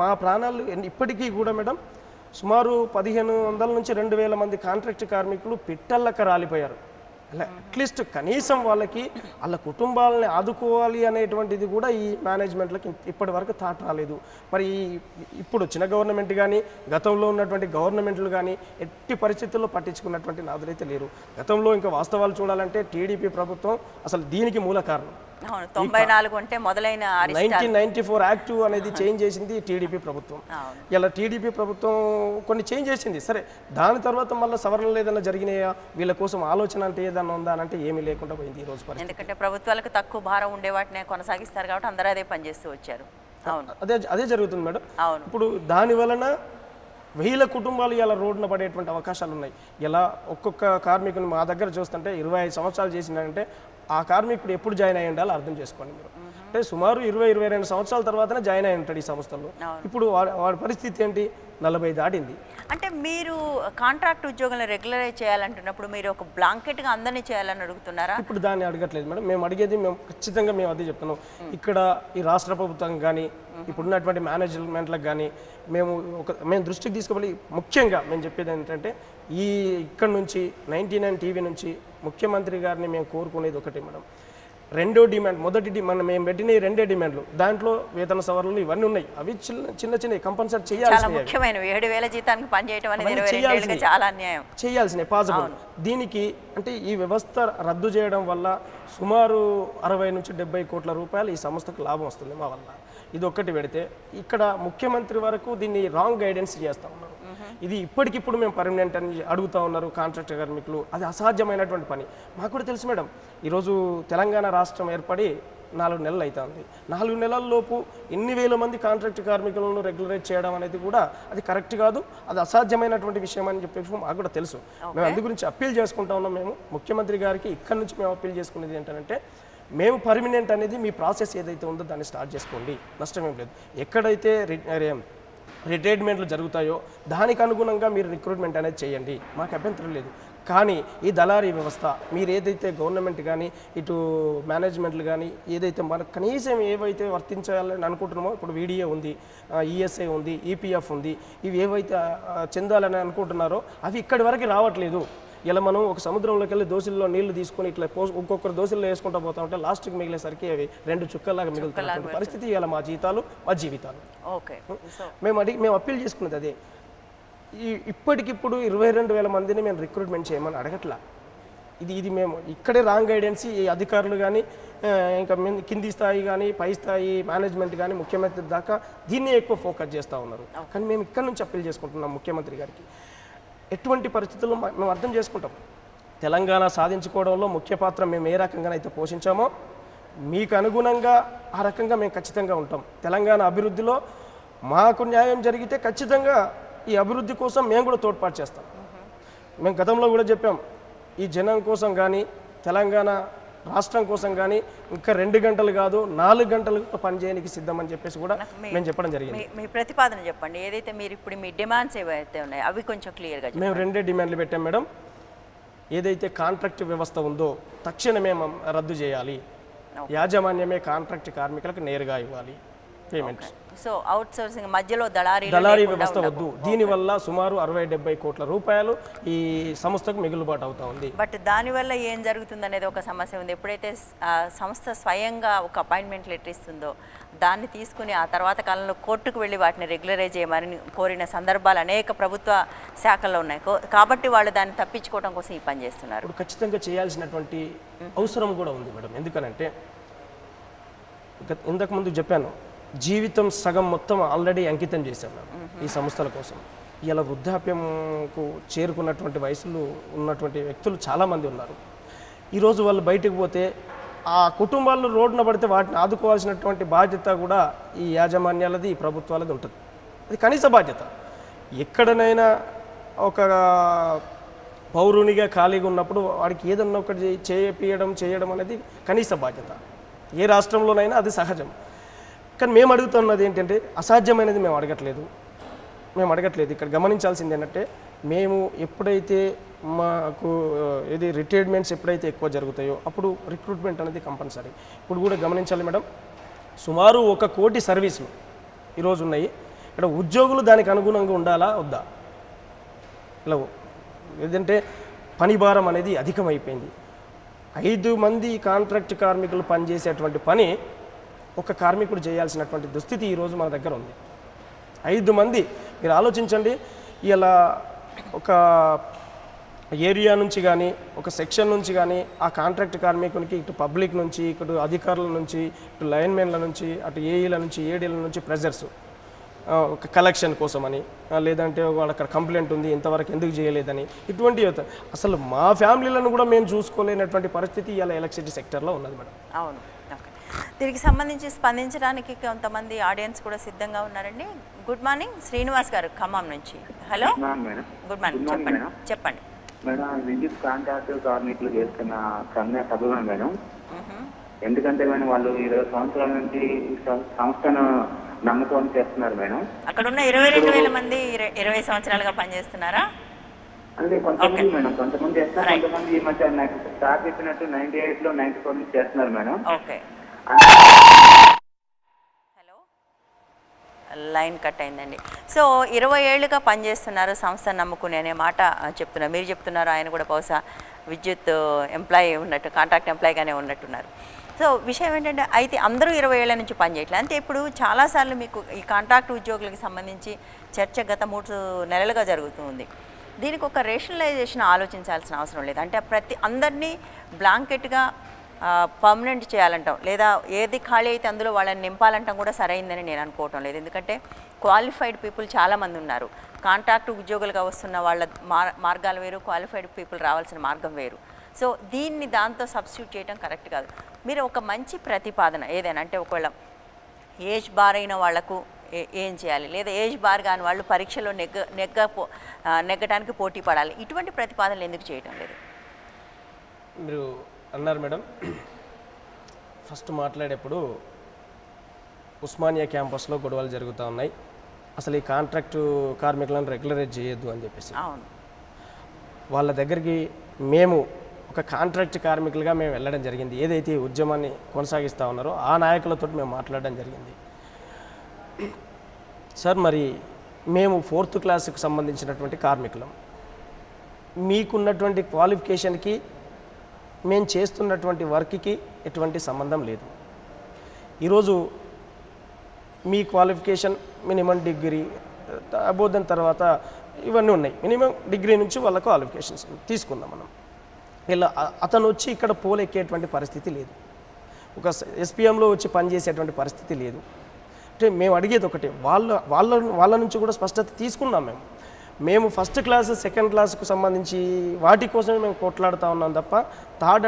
మా ప్రాణాలు ఇప్పటికీ కూడా మేడం సుమారు 1500 నుంచి 2000 మంది కాంట్రాక్ట్ కార్మికులు పిట్టల్లక రాలిపోయారు. అలా అట్లీస్ట్ కనీసం వాళ్ళకి వాళ్ళ కుటుంబాలని ఆదుకోవాలి అనేటువంటిది కూడా ఈ మేనేజ్మెంట్లకి ఇప్పటి వరకు థాట్ రాలేదు. మరి ఇప్పుడు వచ్చిన గవర్నమెంట్ కానీ గతంలో ఉన్నటువంటి గవర్నమెంట్లు కానీ ఎట్టి పరిస్థితుల్లో పట్టించుకున్నటువంటి నాదులైతే లేరు. గతంలో ఇంకా వాస్తవాలు చూడాలంటే టీడీపీ ప్రభుత్వం అసలు దీనికి మూల కారణం. 94 అంటే మొదలైన 1994 యాక్ట్ అనేది చేంజ్ చేసింది టీడీపీ ప్రభుత్వం. ఇలా టీడీపీ ప్రభుత్వం కొన్ని చేంజ్ చేసింది, సరే దాని తర్వాత మళ్ళీ సవరణలు ఏదైనా జరిగినాయా, వీళ్ళ కోసం ఆలోచన అంటే ఏదైనా ఉందా అని అంటే ఏమీ లేకుండా పోయింది ఈ రోజు పరిస్థితి. ఎందుకంటే ప్రభుత్వాలకు తక్కువ భారం ఉండే వాటిని కొనసాగిస్తారు కాబట్టి అందరూ అదే పనిచేస్తూ వచ్చారు. అదే జరుగుతుంది మేడం. ఇప్పుడు దాని వలన వేల కుటుంబాలు ఇలా రోడ్డున పడేటువంటి అవకాశాలు ఉన్నాయి. ఇలా ఒక్కొక్క కార్మికుని మా దగ్గర చూస్తుంటే 25 సంవత్సరాలు చేసిందంటే ఆ కార్మికుడు ఎప్పుడు జాయిన్ అయ్యి ఉండాలో అర్థం చేసుకోండి మీరు. అంటే సుమారు 20-22 సంవత్సరాల తర్వాతనే జాయిన్ అయి ఉంటాడు ఈ సంస్థలో. ఇప్పుడు వాడి పరిస్థితి ఏంటి, 40 దాటింది. అంటే మీరు కాంట్రాక్ట్ ఉద్యోగులను రెగ్యులరైజ్ చేయాలంటున్నప్పుడు మీరు ఒక బ్లాంకెట్గా అందరినీ చేయాలని అడుగుతున్నారా? ఇప్పుడు దాన్ని అడగట్లేదు మేడం, మేము అడిగేది ఖచ్చితంగా మేము అదే చెప్తున్నాం. ఇక్కడ ఈ రాష్ట్ర ప్రభుత్వం కానీ ఇప్పుడున్నటువంటి మేనేజ్మెంట్లకు కానీ మేము దృష్టికి తీసుకోవాలి. ముఖ్యంగా మేము చెప్పేది ఏంటంటే ఇక్కడ నుంచి 99 టీవీ నుంచి ముఖ్యమంత్రి గారిని మేము కోరుకునేది ఒకటే మేడం. రెండో డిమాండ్, మొదటి మేము పెట్టిన 2 డిమాండ్లు, దాంట్లో వేతన సవరణలు ఇవన్నీ ఉన్నాయి. అవి చిన్న కంపల్సరీ చేయాల్సినవి పాసిబుల్. దీనికి అంటే ఈ వ్యవస్థ రద్దు చేయడం వల్ల సుమారు 60 నుంచి 70 కోట్ల రూపాయలు ఈ సంస్థకు లాభం వస్తుంది మా వల్ల. ఇది ఒక్కటి పెడితే ఇక్కడ ముఖ్యమంత్రి వరకు దీన్ని రాంగ్ గైడెన్స్ చేస్తూ ఉన్నారు. ఇది ఇప్పటికిప్పుడు మేము పర్మనెంట్ అని అడుగుతూ ఉన్నారు కాంట్రాక్ట్ కార్మికులు. అది అసాధ్యమైనటువంటి పని. మాకు కూడా తెలుసు మేడం, ఈరోజు తెలంగాణ రాష్ట్రం ఏర్పడి 4 నెలలు అవుతుంది. 4 నెలల్లోపు ఎన్ని వేల మంది కాంట్రాక్ట్ కార్మికులను రెగ్యులరైజ్ చేయడం అనేది కూడా అది కరెక్ట్ కాదు, అది అసాధ్యమైనటువంటి విషయం అని చెప్పేసి మాకు కూడా తెలుసు. మేము అందు గురించి అప్పీల్ చేసుకుంటా ఉన్నాం. మేము ముఖ్యమంత్రి గారికి ఇక్కడ నుంచి మేము అప్పీల్ చేసుకునేది ఏంటంటే మేము పర్మనెంట్ అనేది మీ ప్రాసెస్ ఏదైతే ఉందో దాన్ని స్టార్ట్ చేసుకోండి, నష్టమేం లేదు. ఎక్కడైతే రిటైర్మెంట్లు జరుగుతాయో దానికి అనుగుణంగా మీరు రిక్రూట్మెంట్ అనేది చేయండి, మాకు అభ్యంతరం లేదు. కానీ ఈ దళారీ వ్యవస్థ మీరు ఏదైతే గవర్నమెంట్ కానీ ఇటు మేనేజ్మెంట్లు కానీ ఏదైతే మనకు కనీసం ఏవైతే వర్తించాలని అనుకుంటున్నామో, ఇప్పుడు వీడియో ఉంది, ఈఎస్ఐ ఉంది, ఈపీఎఫ్ ఉంది, ఇవి ఏవైతే చెందాలని అనుకుంటున్నారో అవి ఇక్కడి వరకు రావట్లేదు. ఇలా మనం ఒక సముద్రంలోకి వెళ్ళి దోశల్లో నీళ్లు తీసుకొని ఇట్లా ఒక్కొక్కరు దోశల్లో వేసుకుంటూ పోతా ఉంటే లాస్ట్కి మిగిలేసరికి అవి 2 చుక్కల్లాగా మిగులుతున్న పరిస్థితి ఇలా మా జీవితాలు. మేము అప్పీల్ చేసుకున్నది అదే. ఇప్పటికిప్పుడు 22,000 మందిని మేము రిక్రూట్మెంట్ చేయమని అడగట్లా. ఇది మేము ఇక్కడే రాంగ్ గైడెన్స్ ఈ అధికారులు కానీ ఇంకా కింది స్థాయి కానీ పై స్థాయి మేనేజ్మెంట్ కానీ ముఖ్యమంత్రి దాకా దీన్నే ఎక్కువ ఫోకస్ చేస్తూ ఉన్నారు. కానీ మేము ఇక్కడ నుంచి అప్పీల్ చేసుకుంటున్నాం ముఖ్యమంత్రి గారికి. ఎటువంటి పరిస్థితుల్లో మేము అర్థం చేసుకుంటాం, తెలంగాణ సాధించుకోవడంలో ముఖ్య పాత్ర మేము ఏ రకంగానైతే పోషించామో మీకు అనుగుణంగా ఆ రకంగా మేము ఖచ్చితంగా ఉంటాం. తెలంగాణ అభివృద్ధిలో మాకు న్యాయం జరిగితే ఖచ్చితంగా ఈ అభివృద్ధి కోసం మేము కూడా తోడ్పాటు చేస్తాం. మేము గతంలో కూడా చెప్పాం, ఈ జనం కోసం కానీ తెలంగాణ రాష్ట్రం కోసం కానీ ఇంకా 2 గంటలు కాదు 4 గంటలు పనిచేయడానికి సిద్ధం అని చెప్పేసి కూడా మేము చెప్పడం జరిగింది. మీ ప్రతిపాదన చెప్పండి, ఏదైతే మీరు ఇప్పుడు మీ డిమాండ్స్ ఏవైతే ఉన్నాయో అవి కొంచెం క్లియర్గా. మేము 2 డిమాండ్లు పెట్టాం మేడం. ఏదైతే కాంట్రాక్ట్ వ్యవస్థ ఉందో తక్షణమే రద్దు చేయాలి, యాజమాన్యమే కాంట్రాక్ట్ కార్మికులకు నేరుగా ఇవ్వాలి పేమెంట్స్. సో అవుట్ సోర్సింగ్ మధ్యలో దళారీ వ్యవస్థ వద్దు. దీనివల్ల సుమారు 60-70 కోట్ల రూపాయలు ఈ సంస్థకు మిగులుబాటు అవుతా ఉంది. బట్ దానివల్ల ఏం జరుగుతుంది అనేది ఒక సమస్య ఉంది. ఎప్పుడైతే సంస్థ స్వయంగా ఒక అపాయింట్మెంట్ లెటర్ ఇస్తుందో దాన్ని తీసుకుని ఆ తర్వాత కాలంలో కోర్టుకు వెళ్ళి వాటిని రెగ్యులరైజ్ చేయమని కోరిన సందర్భాలు అనేక ప్రభుత్వ శాఖల్లో ఉన్నాయి. కాబట్టి వాళ్ళు దాన్ని తప్పించుకోవడం కోసం ఈ పని చేస్తున్నారు. ఇప్పుడు ఖచ్చితంగా చేయాల్సినటువంటి అవసరం కూడా ఉంది మేడం. ఎందుకనంటే ఇంతకుముందు చెప్పాను, జీవితం సగం మొత్తం ఆల్రెడీ అంకితం చేశాను ఈ సంస్థల కోసం. ఇలా వృద్ధాప్యంకు చేరుకున్నటువంటి వయసులో ఉన్నటువంటి వ్యక్తులు చాలామంది ఉన్నారు. ఈరోజు వాళ్ళు బయటకు పోతే ఆ కుటుంబాలు రోడ్డున పడితే వాటిని ఆదుకోవాల్సినటువంటి బాధ్యత కూడా ఈ యాజమాన్యాలది, ఈ ప్రభుత్వాలది ఉంటుంది. అది కనీస బాధ్యత. ఎక్కడనైనా ఒక పౌరునిగా ఖాళీగా ఉన్నప్పుడు వాడికి ఏదన్నా ఒకటి చేయడం అనేది కనీస బాధ్యత. ఏ రాష్ట్రంలోనైనా అది సహజం. కానీ మేము అడుగుతున్నది ఏంటంటే అసాధ్యమైనది మేము అడగట్లేదు. ఇక్కడ గమనించాల్సింది ఏంటంటే మేము ఎప్పుడైతే మాకు ఇది రిటైర్మెంట్స్ ఎప్పుడైతే ఎక్కువ జరుగుతాయో అప్పుడు రిక్రూట్మెంట్ అనేది కంపల్సరీ. ఇప్పుడు కూడా గమనించాలి మేడం, సుమారు 1 కోటి సర్వీసులు ఈరోజు ఉన్నాయి. ఇక్కడ ఉద్యోగులు దానికి అనుగుణంగా ఉండాలా వద్దా? ఇలా ఏదంటే పని భారం అనేది అధికమైపోయింది. 5 మంది కాంట్రాక్ట్ కార్మికులు పనిచేసేటువంటి పని ఒక కార్మికుడు చేయాల్సినటువంటి దుస్థితి ఈరోజు మన దగ్గర ఉంది. 5 మంది మీరు ఆలోచించండి. ఇలా ఒక ఏరియా నుంచి కానీ ఒక సెక్షన్ నుంచి కానీ ఆ కాంట్రాక్ట్ కార్మికునికి ఇటు పబ్లిక్ నుంచి, ఇటు అధికారుల నుంచి, ఇటు లైన్మెన్ల నుంచి, అటు ఏఈల నుంచి, ఏడీల నుంచి ప్రెజర్స్ ఒక కలెక్షన్ కోసమని, లేదంటే వాళ్ళు అక్కడ కంప్లైంట్ ఉంది ఇంతవరకు ఎందుకు చేయలేదని, ఇటువంటి అసలు మా ఫ్యామిలీలను కూడా మేము చూసుకోలేనటువంటి పరిస్థితి ఇలా ఎలక్ట్రిసిటీ సెక్టర్లో ఉన్నది మేడం. అవును. ఓకే, దీనికి సంబంధించి స్పందించడానికి కొంతమంది ఆడియన్స్ కూడా సిద్ధంగా ఉన్నారండి. గుడ్ మార్నింగ్, శ్రీనివాస్ గారు ఖమ్మం నుంచి. హలో, గుడ్ మార్నింగ్, చెప్పండి. మేడం, విద్యుత్ కాంట్రాక్ట్ కార్మికులు చేస్తున్న సమ్మె సభగా మేడం. ఎందుకంటే మేడం వాళ్ళు 20 సంవత్సరాల నుంచి సంస్థను నమ్ముకొని చేస్తున్నారు మేడం. అక్కడ ఉన్న 22,000 మంది 20 సంవత్సరాలుగా పనిచేస్తున్నారా? అంటే కొంతమంది మేడం, కొంతమంది చేస్తున్నారు, కొంతమంది ఈ మధ్య నాకు స్టార్ట్ చెప్పినట్టు 98లో 94 నుంచి చేస్తున్నారు madam. Okay, hello, line cut అయిందండి. సో 20 ఏళ్ళుగా పనిచేస్తున్నారు సంస్థను నమ్ముకుని అనే మాట చెప్తున్నారు. మీరు చెప్తున్నారు, ఆయన కూడా బహుశా విద్యుత్ ఎంప్లాయీ ఉన్నట్టు, కాంట్రాక్ట్ ఎంప్లాయీగానే ఉన్నట్టున్నారు. సో విషయం ఏంటంటే అయితే అందరూ 20 ఏళ్ల నుంచి పనిచేయట్లేదు. అంటే ఇప్పుడు చాలాసార్లు మీకు ఈ కాంట్రాక్ట్ ఉద్యోగులకు సంబంధించి చర్చ గత 3 నెలలుగా జరుగుతుంది. దీనికి ఒక రేషనలైజేషన్ ఆలోచించాల్సిన అవసరం లేదు. అంటే అందరినీ బ్లాంకెట్గా పర్మనెంట్ చేయాలంటాం, లేదా ఏది ఖాళీ అయితే అందులో వాళ్ళని నింపాలంటాం కూడా సరైందని నేను అనుకోవటం లేదు. ఎందుకంటే క్వాలిఫైడ్ పీపుల్ చాలామంది ఉన్నారు. కాంట్రాక్ట్ ఉద్యోగులుగా వస్తున్న వాళ్ళ మార్గాలు వేరు, క్వాలిఫైడ్ పీపుల్ రావాల్సిన మార్గం వేరు. సో దీన్ని దాంతో సబ్స్టిట్యూట్ చేయడం కరెక్ట్ కాదు. మీరు ఒక మంచి ప్రతిపాదన ఏదైనా, అంటే ఒకవేళ ఏజ్ బార్ అయిన వాళ్లకు ఏం చేయాలి, లేదా ఏజ్ బార్ కాని వాళ్ళు పరీక్షలో నెగ్గటానికి పోటీ పడాలి, ఇటువంటి ప్రతిపాదనలు ఎందుకు చేయటం లేదు? మీరు అన్నారు మేడం, ఫస్ట్ మాట్లాడేప్పుడు ఉస్మానియా క్యాంపస్లో గొడవలు జరుగుతూ ఉన్నాయి, అసలు ఈ కాంట్రాక్టు కార్మికులను రెగ్యులరైజ్ చేయొద్దు అని చెప్పేసి. అవును, వాళ్ళ దగ్గరికి మేము ఒక కాంట్రాక్ట్ కార్మికులుగా మేము వెళ్ళడం జరిగింది. ఏదైతే ఉద్యమాన్ని కొనసాగిస్తూ ఉన్నారో ఆ నాయకులతో మేము మాట్లాడడం జరిగింది. సార్, మరి మేము 4th క్లాస్కి సంబంధించినటువంటి కార్మికులం, మీకున్నటువంటి క్వాలిఫికేషన్కి మేము చేస్తున్నటువంటి వర్క్కి ఎటువంటి సంబంధం లేదు. ఈరోజు మీ క్వాలిఫికేషన్ మినిమం డిగ్రీ అబోధన తర్వాత ఇవన్నీ ఉన్నాయి. మినిమం డిగ్రీ నుంచి వాళ్ళ క్వాలిఫికేషన్స్ తీసుకుందాం మనం. ఇలా అతను వచ్చి ఇక్కడ పోలెక్కేటువంటి పరిస్థితి లేదు, ఒక ఎస్పీఎంలో వచ్చి పనిచేసేటువంటి పరిస్థితి లేదు. అంటే మేము అడిగేది ఒకటే, వాళ్ళ నుంచి కూడా స్పష్టత తీసుకున్నాం. మేము 1st క్లాస్ 2nd క్లాస్కు సంబంధించి వాటి కోసమే మేము కొట్లాడుతూ ఉన్నాం తప్ప థర్డ్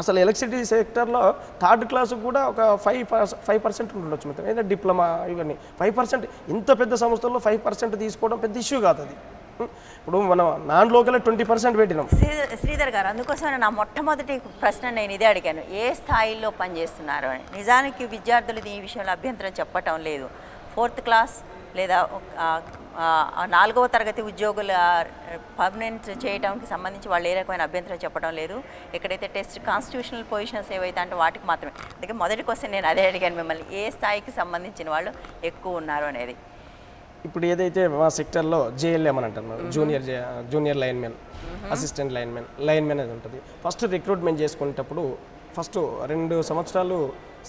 అసలు ఎలక్ట్రిసిటీ సెక్టర్లో 3rd క్లాసుకు కూడా ఒక 5% ఉండొచ్చు మొత్తం, ఏదైనా డిప్లొమా ఇవన్నీ 5%. ఇంత పెద్ద సంస్థల్లో 5% తీసుకోవడం పెద్ద ఇష్యూ కాదు. అది ఇప్పుడు మనం నాన్ లోకల్ 20% పెట్టినాం. శ్రీధర్ గారు, అందుకోసమే నా మొట్టమొదటి ప్రశ్న నేను ఇదే అడిగాను, ఏ స్థాయిలో పనిచేస్తున్నారు అని. నిజానికి విద్యార్థులు ఈ విషయంలో అభ్యంతరం చెప్పటం లేదు. 4th క్లాస్ లేదా నాలుగవ తరగతి ఉద్యోగుల పర్మనెంట్ చేయడానికి సంబంధించి వాళ్ళు ఏ రకమైన అభ్యంతరం చెప్పడం లేదు. ఎక్కడైతే టెస్ట్ కాన్స్టిట్యూషనల్ పొజిషన్స్ ఏవైతే అంటే వాటికి మాత్రమే. అందుకే మొదటి క్వశ్చన్ నేను అదే అడిగాను మిమ్మల్ని, ఏ స్థాయికి సంబంధించిన వాళ్ళు ఎక్కువ ఉన్నారు అనేది. ఇప్పుడు ఏదైతే మా సెక్టర్లో జేఎల్ఎం అని అంటున్నారు, జూనియర్ లైన్మెన్, అసిస్టెంట్ లైన్మెన్ అనేది ఉంటుంది. ఫస్ట్ రిక్రూట్మెంట్ చేసుకునేటప్పుడు ఫస్ట్ 2 సంవత్సరాలు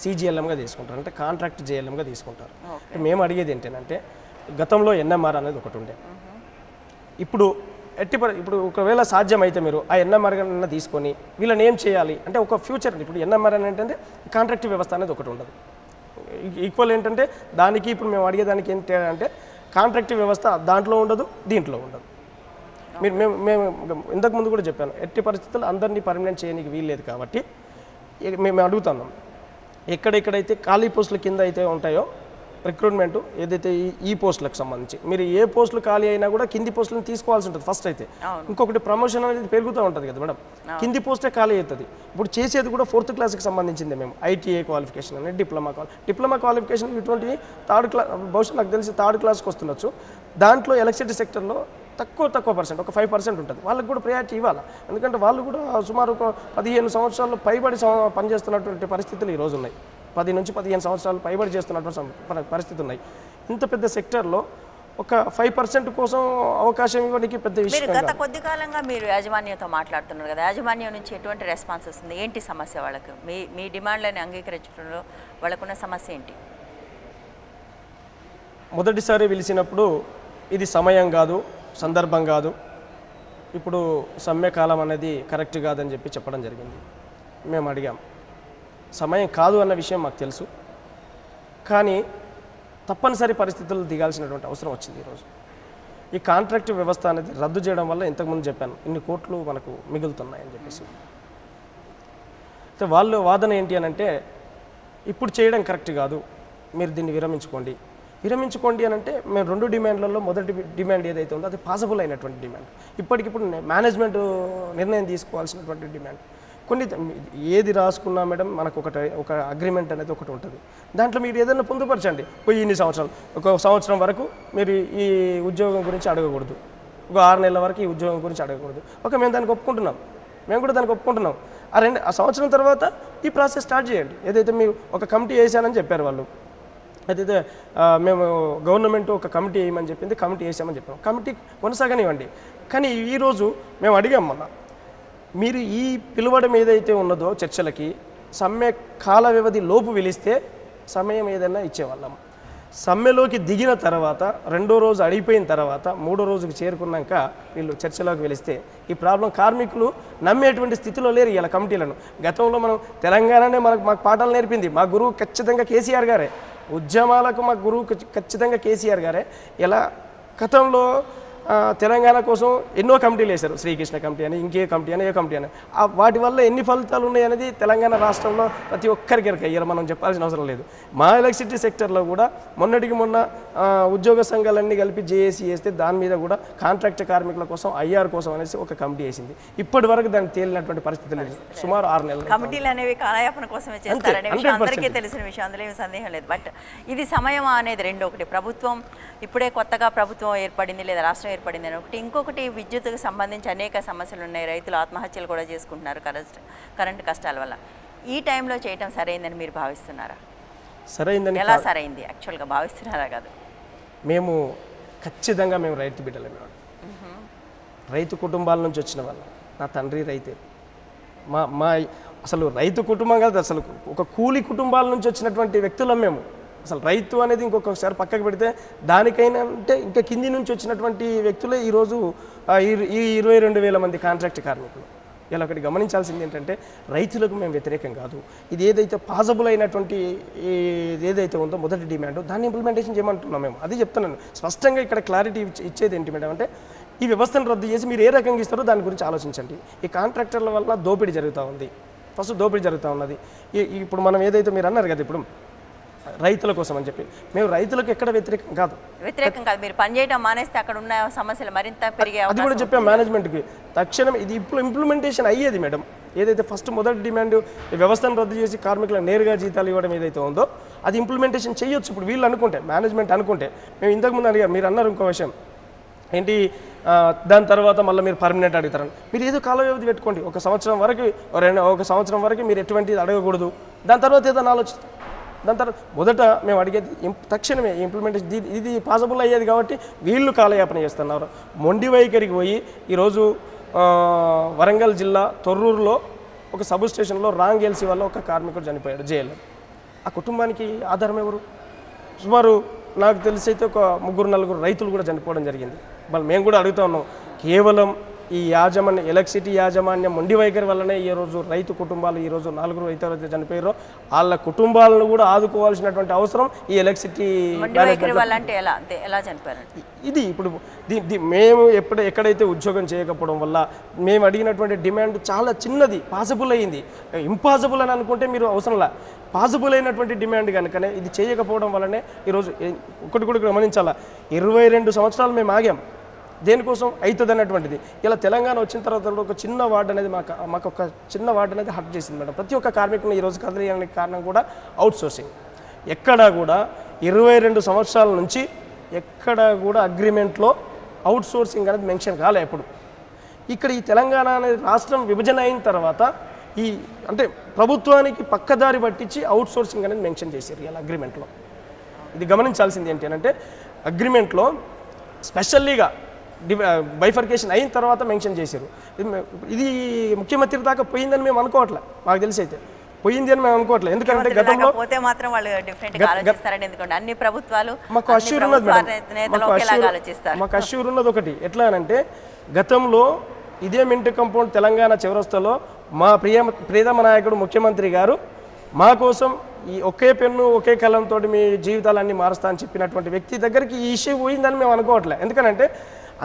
CGLMగా తీసుకుంటారు, అంటే కాంట్రాక్ట్ JLMగా తీసుకుంటారు. మేము అడిగేది ఏంటంటే గతంలో NMR అనేది ఒకటి ఉండే. ఇప్పుడు ఇప్పుడు ఒకవేళ సాధ్యమైతే మీరు ఆ NMR తీసుకొని వీళ్ళని ఏం చేయాలి అంటే ఒక ఫ్యూచర్. ఇప్పుడు NMR అని ఏంటంటే కాంట్రాక్ట్ వ్యవస్థ అనేది ఒకటి ఉండదు. ఈక్వల్ ఏంటంటే దానికి ఇప్పుడు మేము అడిగేదానికి ఏంటి అంటే కాంట్రాక్ట్ వ్యవస్థ దాంట్లో ఉండదు, దీంట్లో ఉండదు. మేము ఇంతకుముందు కూడా చెప్పాను, ఎట్టి పరిస్థితుల్లో అందరినీ పర్మనెంట్ చేయడానికి వీల్లేదు. కాబట్టి మేము అడుగుతున్నాం, ఎక్కడెక్కడైతే ఖాళీ పోస్టుల కింద అయితే ఉంటాయో రిక్రూట్మెంట్ ఏదైతే ఈ పోస్టులకు సంబంధించి మీరు ఏ పోస్టులు ఖాళీ అయినా కూడా కింది పోస్టులను తీసుకోవాల్సి ఉంటుంది ఫస్ట్. అయితే ఇంకొకటి ప్రమోషన్ అనేది పెరుగుతూ ఉంటుంది కదా మేడం, కింది పోస్టే ఖాళీ అవుతుంది. ఇప్పుడు చేసేది కూడా 4th క్లాస్కి సంబంధించింది. మేము ITA క్వాలిఫికేషన్ అని, డిప్లొమా క్వాలిఫికేషన్ ఇటువంటివి 3rd క్లాస్, బహుశా నాకు తెలిసి 3rd క్లాస్కి వస్తుండొచ్చు. దాంట్లో ఎలక్ట్రిసిటీ సెక్టర్లో తక్కువ పర్సెంట్, ఒక 5% ఉంటుంది. వాళ్ళకి కూడా ప్రయారిటీ ఇవ్వాలి. ఎందుకంటే వాళ్ళు కూడా సుమారు ఒక 15 సంవత్సరాలు పైబడి పనిచేస్తున్నటువంటి పరిస్థితులు ఈరోజు ఉన్నాయి. 10 నుంచి 15 సంవత్సరాలు పైబడి చేస్తున్నటువంటి పరిస్థితులు ఉన్నాయి. ఇంత పెద్ద సెక్టర్లో ఒక 5% కోసం అవకాశం ఇవ్వడానికి పెద్ద విషయం. గత కొద్ది కాలంగా మీరు యాజమాన్యంతో మాట్లాడుతున్నారు కదా, యాజమాన్యం నుంచి ఎటువంటి రెస్పాన్స్ వస్తుంది? ఏంటి సమస్య వాళ్ళకు? మీ డిమాండ్లని అంగీకరించడంలో వాళ్ళకున్న సమస్య ఏంటి? మొదటిసారి పిలిచినప్పుడు ఇది సమయం కాదు, సందర్భం కాదు, ఇప్పుడు సమ్మెకాలం అనేది కరెక్ట్ కాదని చెప్పడం జరిగింది. మేము అడిగాం, సమయం కాదు అన్న విషయం మాకు తెలుసు, కానీ తప్పనిసరి పరిస్థితుల్లో దిగాల్సినటువంటి అవసరం వచ్చింది. ఈరోజు ఈ కాంట్రాక్ట్ వ్యవస్థ అనేది రద్దు చేయడం వల్ల ఇంతకుముందు చెప్పాను ఇన్ని కోట్లు మనకు మిగులుతున్నాయని చెప్పేసి. అయితే వాళ్ళు వాదన ఏంటి అని అంటే ఇప్పుడు చేయడం కరెక్ట్ కాదు, మీరు దీన్ని విరమించుకోండి అని అంటే మేము 2 డిమాండ్లలో మొదటి డిమాండ్ ఏదైతే ఉందో అది పాసిబుల్ అయినటువంటి డిమాండ్. ఇప్పటికిప్పుడు మేనేజ్మెంట్ నిర్ణయం తీసుకోవాల్సినటువంటి డిమాండ్. కొన్ని ఏది రాసుకున్నా మేడం మనకు ఒక అగ్రిమెంట్ అనేది ఒకటి ఉంటుంది. దాంట్లో మీరు ఏదైనా పొందుపరచండి. ఇన్ని సంవత్సరాలు, ఒక సంవత్సరం వరకు మీరు ఈ ఉద్యోగం గురించి అడగకూడదు, ఒక 6 నెలల వరకు ఈ ఉద్యోగం గురించి అడగకూడదు. మేము దానికి ఒప్పుకుంటున్నాం, మేము కూడా దానికి ఒప్పుకుంటున్నాం. ఆ సంవత్సరం తర్వాత ఈ ప్రాసెస్ స్టార్ట్ చేయండి. ఏదైతే మీరు ఒక కమిటీ వేసానని చెప్పారు వాళ్ళు, అయితే మేము గవర్నమెంట్ ఒక కమిటీ వేయమని చెప్పింది, కమిటీ వేసామని చెప్పాము, కమిటీ కొనసాగనివ్వండి. కానీ ఈరోజు మేము అడిగాం, మొన్న మీరు ఈ పిలవడం ఏదైతే ఉన్నదో చర్చలకి సమ్మె కాల వ్యవధి లోపు పిలిస్తే సమయం ఏదైనా ఇచ్చేవాళ్ళం. సమ్మెలోకి దిగిన తర్వాత 2వ రోజు అడిగిపోయిన తర్వాత 3వ రోజుకి చేరుకున్నాక వీళ్ళు చర్చలోకి వెళిస్తే ఈ ప్రాబ్లం కార్మికులు నమ్మేటువంటి స్థితిలో లేరు ఇలా కమిటీలను. గతంలో మనం తెలంగాణనే మాకు పాఠాలు నేర్పింది మా గురువు ఖచ్చితంగా కేసీఆర్ గారే, ఉద్యమాలకు మా గురువు ఖచ్చితంగా కేసీఆర్ గారే. ఇలా గతంలో తెలంగాణ కోసం ఎన్నో కమిటీలు వేశారు, శ్రీకృష్ణ కమిటీ అని, ఇంకే కమిటీ అని, ఏ కమిటీ అని. వాటి వల్ల ఎన్ని ఫలితాలు ఉన్నాయనేది తెలంగాణ రాష్ట్రంలో ప్రతి ఒక్కరికి ఎరక, మనం చెప్పాల్సిన అవసరం లేదు. మా ఎలక్ట్రిసిటీ సెక్టర్లో కూడా మొన్న ఉద్యోగ సంఘాలన్నీ కలిపి జేఏసీ వేస్తే దాని మీద కూడా కాంట్రాక్ట్ కార్మికుల కోసం IR కోసం అనేసి ఒక కమిటీ వేసింది. ఇప్పటి వరకు దాన్ని తేలినటువంటి పరిస్థితి లేదు. సుమారు 6 నెలలు కమిటీలు అనేవి కాలయాపన కోసమే చేస్తారనే విషయం అందరికీ తెలిసిన విషయం, అందులో ఏమి సందేహం లేదు. బట్ ఇది సమయమా అనేది రెండు. ఒకటి ప్రభుత్వం ఇప్పుడే కొత్తగా ప్రభుత్వం ఏర్పడింది లేదా రాష్ట్రం ఏర్పడింది అని ఒకటి, ఇంకొకటి విద్యుత్తుకు సంబంధించి అనేక సమస్యలు ఉన్నాయి. రైతులు ఆత్మహత్యలు కూడా చేసుకుంటున్నారు కరెంటు కష్టాల వల్ల. ఈ టైంలో చేయటం సరైందని మీరు భావిస్తున్నారా? సరైందని ఎలా సరైంది యాక్చువల్గా భావిస్తున్నారా? కాదు, మేము ఖచ్చితంగా మేము రైతు బిడ్డలమే, రైతు కుటుంబాల నుంచి వచ్చిన వాళ్ళం. నా తండ్రి రైతే, మా అసలు రైతు కుటుంబం కాదు, అసలు ఒక కూలి కుటుంబాల నుంచి వచ్చినటువంటి వ్యక్తులం మేము. అసలు రైతు అనేది ఇంకొకసారి పక్కకు పెడితే దానికైనా అంటే ఇంకా కింది నుంచి వచ్చినటువంటి వ్యక్తులే ఈరోజు ఈ 22,000 మంది కాంట్రాక్ట్ కార్మికులు. ఇలా ఒకటి గమనించాల్సింది ఏంటంటే రైతులకు మేము వ్యతిరేకం కాదు. ఇది ఏదైతే పాసిబుల్ అయినటువంటి ఏదైతే ఉందో మొదటి డిమాండ్ దాన్ని ఇంప్లిమెంటేషన్ చేయమంటున్నాం మేము. అది చెప్తున్నాను స్పష్టంగా. ఇక్కడ క్లారిటీ ఇచ్చేది ఏంటి మేడం అంటే ఈ వ్యవస్థను రద్దు చేసి మీరు ఏ రకంగా ఇస్తారో దాని గురించి ఆలోచించండి. ఈ కాంట్రాక్టర్ల వల్ల దోపిడీ జరుగుతూ ఉంది, ఫస్ట్ దోపిడీ జరుగుతూ ఉన్నది. ఇప్పుడు మనం ఏదైతే మీరు అన్నారు కదా ఇప్పుడు రైతుల కోసం అని చెప్పి, మేము రైతులకు ఎక్కడ వ్యతిరేకం కాదు. మీరు పనిచేయడం మానేస్తే అక్కడ ఉన్న సమస్యలు మరింత పెరిగే అది కూడా చెప్పాం మేనేజ్మెంట్కి. తక్షణం ఇది ఇప్పుడు ఇంప్లిమెంటేషన్ అయ్యేది మేడం. ఏదైతే మొదటి డిమాండ్ వ్యవస్థను రద్దు చేసి కార్మికులకు నేరుగా జీతాలు ఇవ్వడం ఏదైతే ఉందో అది ఇంప్లిమెంటేషన్ చేయొచ్చు. ఇప్పుడు వీళ్ళు అనుకుంటే, మేనేజ్మెంట్ అనుకుంటే, మేము ఇంతకుముందు అడిగారు, మీరు అన్నారు ఇంకో విషయం ఏంటి, దాని తర్వాత మళ్ళీ మీరు పర్మనెంట్ అడుగుతారని. మీరు ఏదో కాల వ్యవధి పెట్టుకోండి, ఒక సంవత్సరం వరకు మీరు ఎటువంటిది అడగకూడదు, దాని తర్వాత ఏదైనా ఆలోచిస్తాం. దాని తర్వాత మొదట మేము అడిగేది తక్షణమే ఇంప్లిమెంటేషన్, ఇది పాసిబుల్ అయ్యేది కాబట్టి వీళ్ళు కాలయాపన చేస్తున్నారు. మొండి వైఖరికి పోయి ఈరోజు వరంగల్ జిల్లా తొర్రూరులో ఒక సబ్ స్టేషన్లో రాంగ్ ఎల్సీ వల్ల ఒక కార్మికుడు చనిపోయాడు జైల్లో. ఆ కుటుంబానికి ఆధారం ఎవరు? సుమారు నాకు తెలిసి అయితే ఒక 3-4 రైతులు కూడా చనిపోవడం జరిగింది. మళ్ళీ మేము కూడా అడుగుతా ఉన్నాం, కేవలం ఈ యాజమాన్య ఎలక్ట్రిసిటీ యాజమాన్యం మొండి వైఖరి వల్లనే ఈరోజు రైతు కుటుంబాలు ఈరోజు 4 రైతులు అయితే చనిపోయారో వాళ్ళ కుటుంబాలను కూడా ఆదుకోవాల్సినటువంటి అవసరం ఈ ఎలక్ట్రిసిటీ ఎలా చనిపోయారు. ఇది ఇప్పుడు మేము ఎక్కడైతే ఉద్యోగం చేయకపోవడం వల్ల మేము అడిగినటువంటి డిమాండ్ చాలా చిన్నది, పాసిబుల్ అయ్యింది. ఇంపాసిబుల్ అని అనుకుంటే మీరు అవసరంలా, పాసిబుల్ అయినటువంటి డిమాండ్ కనుకనే ఇది చేయకపోవడం వల్లనే ఈరోజు ఒకటి కూడా గమనించాలా, 22 సంవత్సరాలు మేము ఆగాం దేనికోసం అవుతుంది అన్నటువంటిది. ఇలా తెలంగాణ వచ్చిన తర్వాత ఒక చిన్న వార్డు అనేది మాకు ఒక చిన్న వార్డు అనేది హర్ట్ చేసింది మేడం. ప్రతి ఒక్క కార్మికులను ఈరోజు కదిలియడానికి కారణం కూడా అవుట్ సోర్సింగ్. ఎక్కడా కూడా 22 సంవత్సరాల నుంచి ఎక్కడా కూడా అగ్రిమెంట్లో అవుట్ సోర్సింగ్ అనేది మెన్షన్ కాలే. ఎప్పుడు ఇక్కడ ఈ తెలంగాణ అనేది రాష్ట్రం విభజన అయిన తర్వాత అంటే ప్రభుత్వానికి పక్కదారి పట్టించి అవుట్ సోర్సింగ్ అనేది మెన్షన్ చేశారు ఇలా అగ్రిమెంట్లో. ఇది గమనించాల్సింది ఏంటి అంటే అగ్రిమెంట్లో స్పెషల్లీగా బైఫర్కేషన్ అయిన తర్వాత మెన్షన్ చేశారు. ఇది ముఖ్యమంత్రి దాకా పోయిందని మేము అనుకోవట్లే, మాకు తెలిసి అయితే పోయింది అని మేము అనుకోవట్లేదు. ఎందుకంటే గతంలో పోతే మాత్రం వాళ్ళు డిఫరెంట్గా ఆలోచిస్తారని, ఎందుకంటే అన్ని ప్రభుత్వాలు మాకు అష్యూర్ ఉన్నది మేడం, మాకు అష్యూర్ ఉన్నది ఒకటి ఎట్లా అంటే గతంలో ఇదే మింట్ కంపౌండ్ తెలంగాణ చౌరస్తాలో మా ప్రియతమ నాయకుడు ముఖ్యమంత్రి గారు మా కోసం ఈ ఒకే పెన్ను ఒకే కలంతో మీ జీవితాలన్నీ మారుస్తా అని చెప్పినటువంటి వ్యక్తి దగ్గరికి ఈ ఇష్యూ పోయిందని మేము అనుకోవట్లే. ఎందుకంటే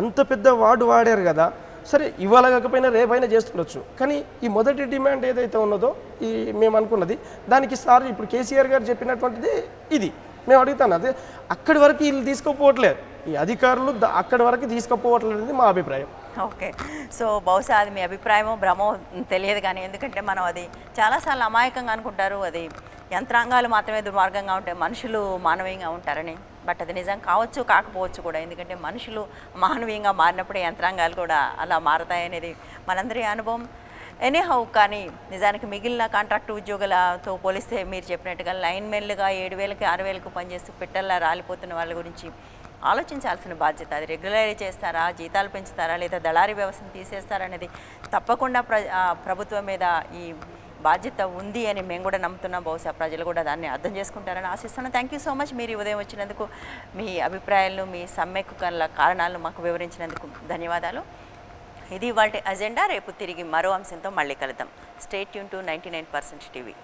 అంత పెద్ద వార్డు వాడారు కదా, సరే ఇవాళ కాకపోయినా రేపైనా చేస్తుండొచ్చు. కానీ ఈ మొదటి డిమాండ్ ఏదైతే ఉన్నదో మేము అనుకున్నది దానికి సార్ ఇప్పుడు కేసీఆర్ గారు చెప్పినటువంటిది ఇది మేము అడుగుతాను. అదే అక్కడి వరకు వీళ్ళు తీసుకోపోవట్లేదు, ఈ అధికారులు అక్కడి వరకు తీసుకోపోవట్లేదు అనేది మా అభిప్రాయం. ఓకే, సో బహుశా అది మీ అభిప్రాయమో భ్రమో తెలియదు కానీ, ఎందుకంటే మనం అది చాలాసార్లు అమాయకంగా అనుకుంటారు, అది యంత్రాంగాలు మాత్రమే దుర్మార్గంగా ఉంటాయి, మనుషులు మానవీయంగా ఉంటారని. బట్ అది నిజం కావచ్చు కాకపోవచ్చు కూడా, ఎందుకంటే మనుషులు మానవీయంగా మారినప్పుడే యంత్రాంగాలు కూడా అలా మారతాయనేది మనందరి అనుభవం. ఎనీహౌ, కానీ నిజానికి మిగిలిన కాంట్రాక్ట్ ఉద్యోగులతో పోలిస్తే మీరు చెప్పినట్టుగా లైన్మెన్లుగా 7,000కి 6,000కు పనిచేస్తూ పెట్టల్లా రాలిపోతున్న వాళ్ళ గురించి ఆలోచించాల్సిన బాధ్యత. అది రెగ్యులరైజ్ చేస్తారా, జీతాలు పెంచుతారా, లేదా దళారీ వ్యవస్థను తీసేస్తారా అనేది తప్పకుండా ప్రభుత్వం మీద ఈ బాధ్యత ఉంది అని మేము కూడా నమ్ముతున్నాం. బహుశా ప్రజలు కూడా దాన్ని అర్థం చేసుకుంటారని ఆశిస్తున్నాను. థ్యాంక్ యూ సో మచ్, మీరు ఈ ఉదయం వచ్చినందుకు, మీ అభిప్రాయాలను, మీ సమ్మెకు కారణాలను మాకు వివరించినందుకు ధన్యవాదాలు. ఇది ఇవాల్టి అజెండా. రేపు తిరిగి మరో అంశంతో మళ్ళీ కలుద్దాం. Stay tune to 99% TV.